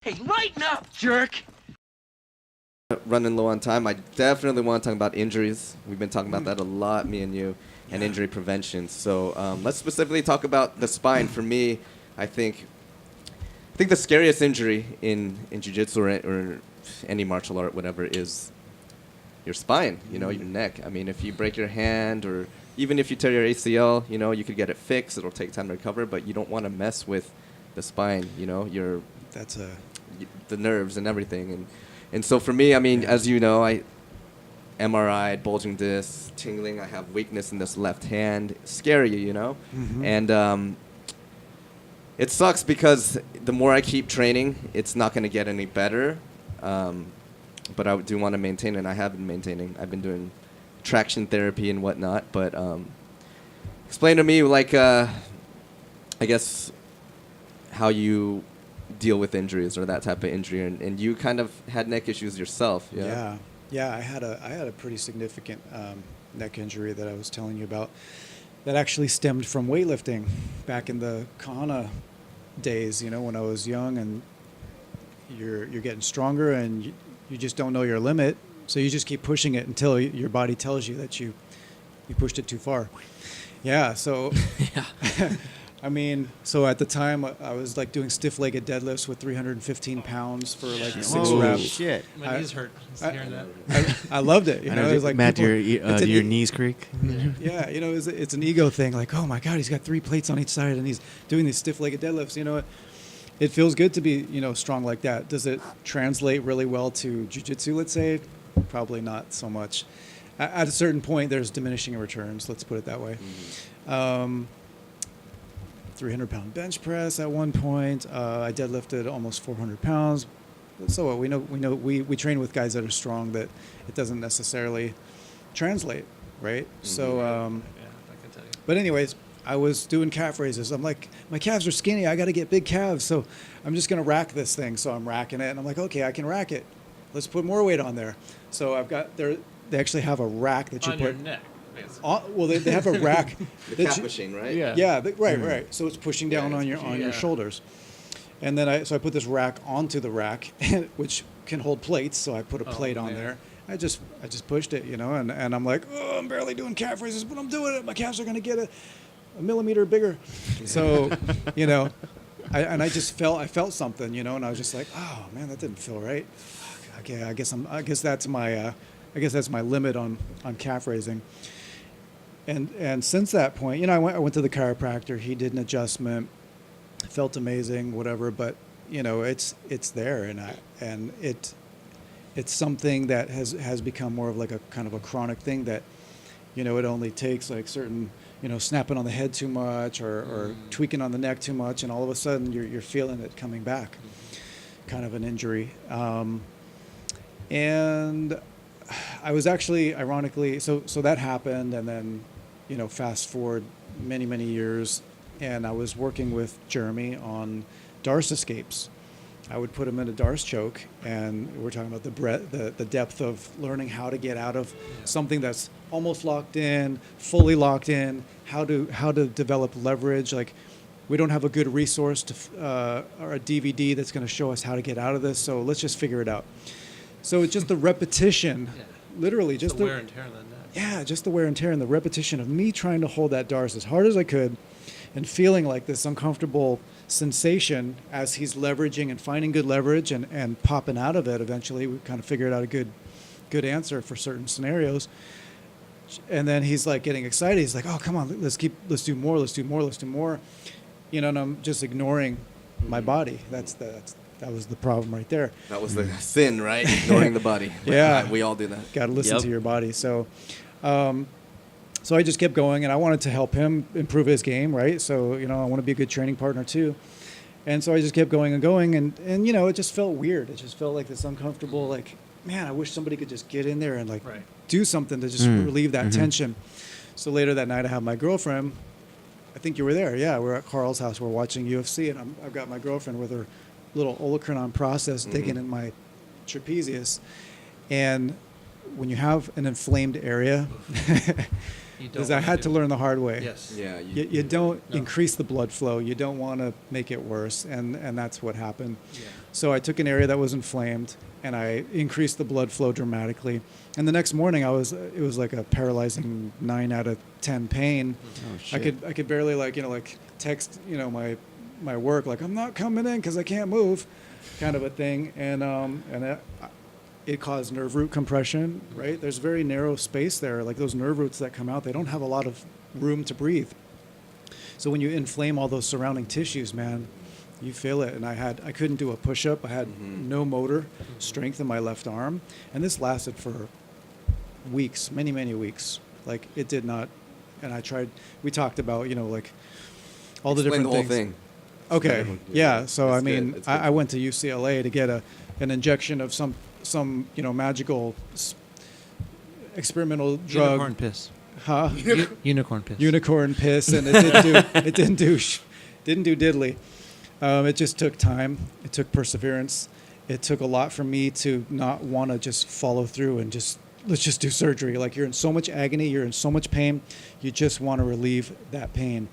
Hey, lighten up, jerk! Running low on time, I definitely want to talk about injuries. We've been talking about that a lot, me and you, and injury prevention. So let's specifically talk about the spine. For me, I think the scariest injury in jiu-jitsu or any martial art, whatever, is your spine, your neck. I mean, if you break your hand or even if you tear your ACL, you could get it fixed. It'll take time to recover, but you don't want to mess with the spine, the nerves and everything. And so for me, I mean, as you know, I MRI, bulging disc, tingling. I have weakness in this left hand. Scary, Mm-hmm. And it sucks because the more I keep training, it's not going to get any better. But I do want to maintain it, and I have been maintaining. I've been doing traction therapy and whatnot. But explain to me, I guess, how you deal with injuries or that type of injury. And you kind of had neck issues yourself, yeah? Yeah. I had a pretty significant neck injury that I was telling you about that actually stemmed from weightlifting back in the Kahana days, when I was young, and you're getting stronger and you just don't know your limit, so you just keep pushing it until your body tells you that you pushed it too far. Yeah, so I mean, so at the time I was like doing stiff-legged deadlifts with 315 pounds for like 6 reps. Shit. My knees hurt just hearing that. I loved it. It was like Matt, people- your knees creak. Yeah, it's an ego thing. Like, oh my God, he's got 3 plates on each side and he's doing these stiff-legged deadlifts. It feels good to be, strong like that. Does it translate really well to jiu-jitsu, let's say? Probably not so much. At a certain point, there's diminishing returns. Let's put it that way. 300-pound bench press at one point. I deadlifted almost 400 pounds. So what? We train with guys that are strong that it doesn't necessarily translate, right? So, I can tell you. but anyways, I was doing calf raises. I'm like, my calves are skinny. I got to get big calves. So I'm just going to rack this thing. So I'm racking it. And I'm like, okay, I can rack it. Let's put more weight on there. So I've got they actually have a rack that you On put. your neck, basically. Well, they have a rack. The that calf you- machine, right? Yeah, right. So it's pushing down on your pushing, shoulders. And then I put this rack onto the rack, which can hold plates. So I put a plate on there. I just pushed it, and I'm like, oh, I'm barely doing calf raises, but I'm doing it. My calves are going to get a millimeter bigger. So, I felt something, and I was just like, oh man, that didn't feel right. Okay, I guess that's my limit on calf raising. And since that point, I went to the chiropractor. He did an adjustment. Felt amazing, whatever. But it's there, and it's something that has become more of like a kind of a chronic thing that, it only takes like certain, snapping on the head too much or tweaking on the neck too much, and all of a sudden you're feeling it coming back, kind of an injury. And I was actually, ironically, so that happened, and then, fast forward many, many years, and I was working with Jeremy on Darce escapes. I would put him in a Darce choke, and we're talking about the depth of learning how to get out of something that's almost locked in, fully locked in, how to develop leverage. Like, we don't have a good resource or a DVD that's going to show us how to get out of this, so let's just figure it out. So it's just the repetition, literally just the wear and tear on the neck. Yeah, just the wear and tear and the repetition of me trying to hold that Darce as hard as I could and feeling like this uncomfortable sensation as he's leveraging and finding good leverage and popping out of it. Eventually, we kind of figured out a good answer for certain scenarios. And then he's like getting excited. He's like, oh, come on, let's do more. And I'm just ignoring my body. That was the problem right there. That was the sin, right? Ignoring the body. Yeah. We all do that. Got to listen to your body. So I just kept going, and I wanted to help him improve his game, right? So, I want to be a good training partner too. And so I just kept going and going, and it just felt weird. It just felt like this uncomfortable, like, man, I wish somebody could just get in there and do something to just relieve that tension. So later that night, I have my girlfriend. I think you were there. Yeah, we're at Carl's house. We're watching UFC, and I've got my girlfriend with her little olecranon process digging in my trapezius, and when you have an inflamed area, You don't because I wanna had do to it. learn the hard way. Yes. Yeah. You don't No. increase the blood flow. You don't want to make it worse, and that's what happened. Yeah. So I took an area that was inflamed, and I increased the blood flow dramatically. And the next morning, it was like a paralyzing 9 out of 10 pain. Oh, I could barely like text my work like I'm not coming in because I can't move, kind of a thing. And it caused nerve root compression. Right, there's very narrow space there. Like those nerve roots that come out, they don't have a lot of room to breathe. So when you inflame all those surrounding tissues, man, you feel it. And I couldn't do a push-up. I had no motor strength in my left arm, and this lasted for weeks, many weeks. Like it did not. And I tried. We talked about like all the Explain different the whole things. thing. Okay. Yeah. So I It's mean, good, it's good. I went to UCLA to get an injection of some magical experimental drug. Unicorn piss. Huh? Unicorn piss. Unicorn piss, and it didn't do diddly. It just took time. It took perseverance. It took a lot for me to not want to just follow through and let's just do surgery. Like you're in so much agony, you're in so much pain, you just want to relieve that pain.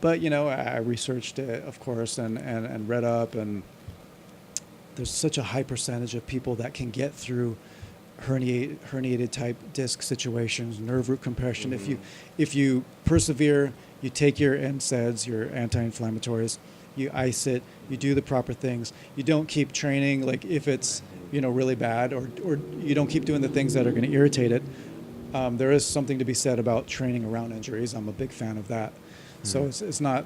But I researched it, of course, and read up, and there's such a high percentage of people that can get through herniated type disc situations, nerve root compression. If you persevere, you take your NSAIDs, your anti-inflammatories, you ice it, you do the proper things. You don't keep training like if it's really bad, or you don't keep doing the things that are going to irritate it. There is something to be said about training around injuries. I'm a big fan of that. So it's not.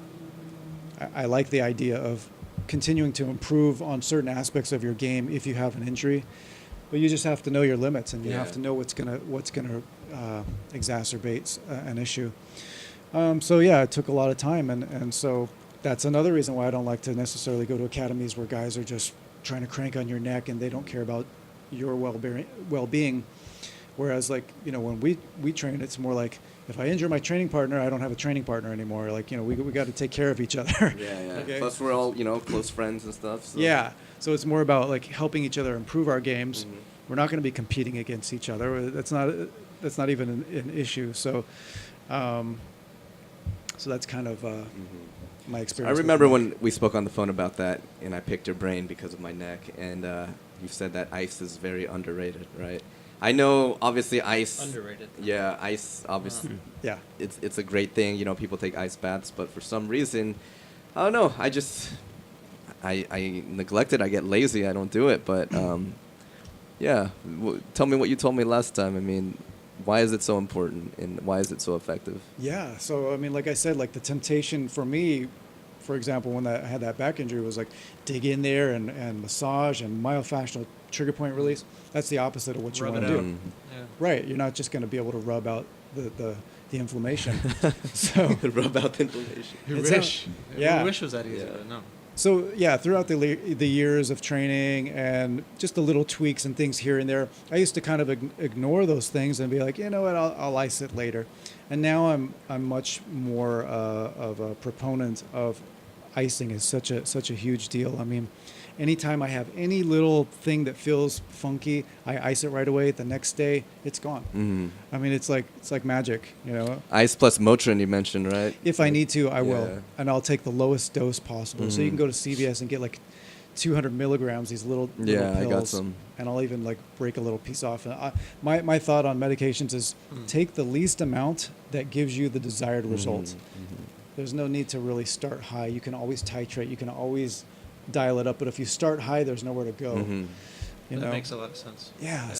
I like the idea of continuing to improve on certain aspects of your game if you have an injury, but you just have to know your limits, and you have to know what's gonna exacerbate an issue. So yeah, it took a lot of time, and so that's another reason why I don't like to necessarily go to academies where guys are just trying to crank on your neck and they don't care about your well-being. Whereas when we train, it's more like if I injure my training partner, I don't have a training partner anymore. Like we got to take care of each other. Yeah. Okay? Plus, we're all close friends and stuff. So. Yeah. So it's more about like helping each other improve our games. We're not going to be competing against each other. That's not even an issue. So, so that's kind of my I experience. remember when we spoke on the phone about that, and I picked your brain because of my neck, and you said that ice is very underrated, right? I know, obviously, ice. Underrated. Yeah, ice. Obviously, Yeah. it's a great thing. People take ice baths, but for some reason, I don't know. I neglect it. I get lazy. I don't do it. But yeah, tell me what you told me last time. I mean, why is it so important, and why is it so effective? Yeah. So I mean, like I said, like the temptation for me, for example, when I had that back injury, was like dig in there and massage and myofascial trigger point release. That's the opposite of what you Rub want it to out. do. Yeah. Right. You're not just going to be able to rub out the inflammation. So Rub out the inflammation. You It's wish. yeah. You wish it was that easy, Yeah. but no. So yeah, throughout the years of training and just the little tweaks and things here and there, I used to kind of ignore those things and be like, you know what, I'll ice it later. And now I'm much more of a proponent of icing is such a huge deal. I mean, anytime I have any little thing that feels funky, I ice it right away. The next day, it's gone. I mean, it's like magic, Ice plus Motrin, you mentioned, right? If I need to, I will, Yeah. and I'll take the lowest dose possible. So you can go to CVS and get like 200 milligrams, these little Yeah, I pills, got some. and I'll even like break a little piece off. And my thought on medications is take the least amount that gives you the desired result. There's no need to really start high. You can always titrate. You can always dial it up. But if you start high, there's nowhere to go. Mhm. You That know? makes a lot of sense. Yeah.